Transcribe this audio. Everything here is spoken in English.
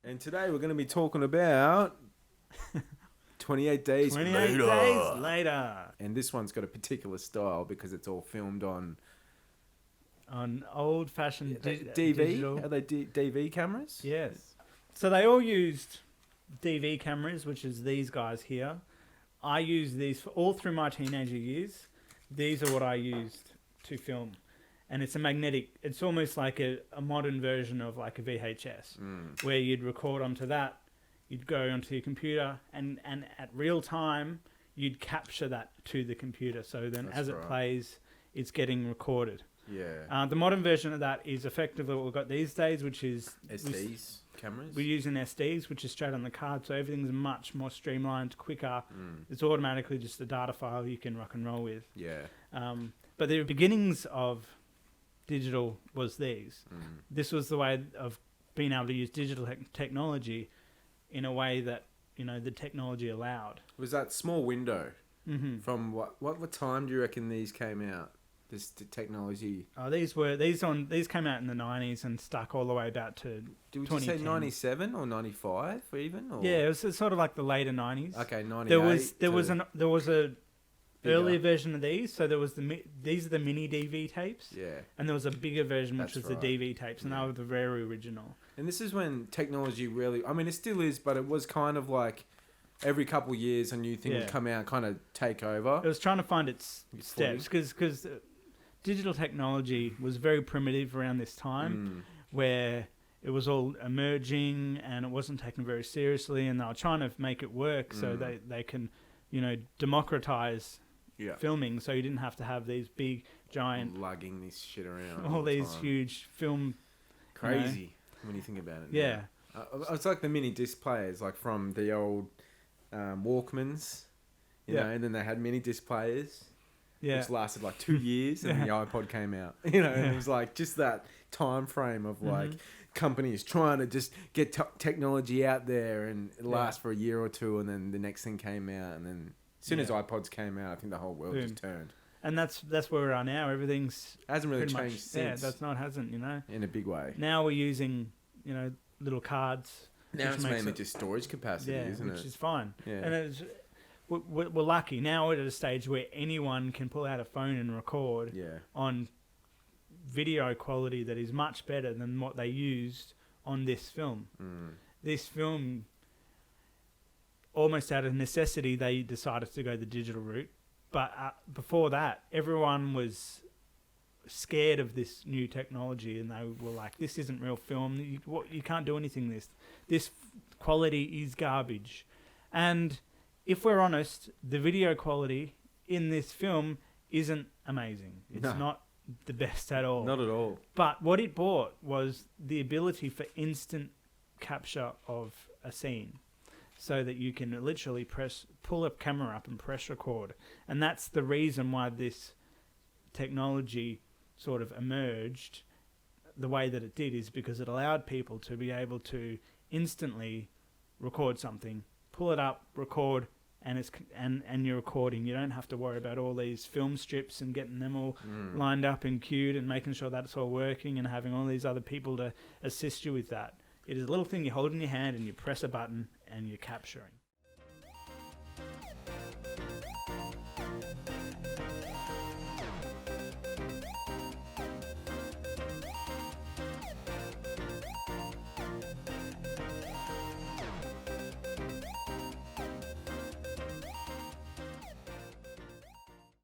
And today we're going to be talking about 28 days 28 days later. And this one's got a particular style because it's all filmed on old-fashioned DV. digital. Are they DV cameras? Yes. So they all used DV cameras, which is these guys here. I used these all through my teenager years. These are what I used to film. And it's a magnetic, it's almost like a modern version of like a VHS, where you'd record onto that, you'd go onto your computer, and at real time, you'd capture that to the computer. So then as it plays, it's getting recorded. Yeah. The modern version of that is effectively what we've got these days, which is... SDs, cameras? We're using SDs, which is straight on the card, so everything's much more streamlined, quicker. It's automatically just a data file you can rock and roll with. Yeah. But the beginnings of digital was these. This was the way of being able to use digital technology in a way that, you know, the technology allowed. Was that small window from what time do you reckon these came out? This technology. Oh, these came out in the 90s and stuck all the way about to. Did you say 97 or 95 even? Or? Yeah, it was sort of like the later 90s. Okay, 98. There was a earlier version of these. So there was these are the mini DV tapes. Yeah. And there was a bigger version which was the DV tapes, and they were the very original. And this is when technology really, I mean, it still is, but it was kind of like every couple of years a new thing would come out, kind of take over. It was trying to find its steps because digital technology was very primitive around this time, where it was all emerging and it wasn't taken very seriously, and they were trying to make it work so they can, you know, democratize filming, so you didn't have to have these big giant lugging this shit around, all these huge film. Crazy when you think about it. Yeah. It's like the mini disc players, like from the old Walkmans, you know, and then they had mini disc players. Yeah. Which lasted like 2 years, and the iPod came out. You know, and it was like just that time frame of like companies trying to just get technology out there, and it lasts for a year or two, and then the next thing came out, and then as soon as iPods came out, I think the whole world just turned. And that's where we are now. Everything's hasn't really changed since. Yeah, hasn't, you know, in a big way. Now we're using, you know, little cards. Now it's mainly just storage capacity, isn't it? Which is fine. Yeah. And we're lucky. Now we're at a stage where anyone can pull out a phone and record on video quality that is much better than what they used on this film. This film, almost out of necessity, they decided to go the digital route. But before that, everyone was scared of this new technology, and they were like, this isn't real film. You can't do anything this quality is garbage. And if we're honest, the video quality in this film isn't amazing. It's not the best at all. Not at all. But what it brought was the ability for instant capture of a scene, so that you can literally pull a camera up and press record. And that's the reason why this technology sort of emerged the way that it did, is because it allowed people to be able to instantly record something, pull it up, record, and you're recording. You don't have to worry about all these film strips and getting them all lined up and queued and making sure that's all working and having all these other people to assist you with that. It is a little thing you hold in your hand and you press a button and you're capturing.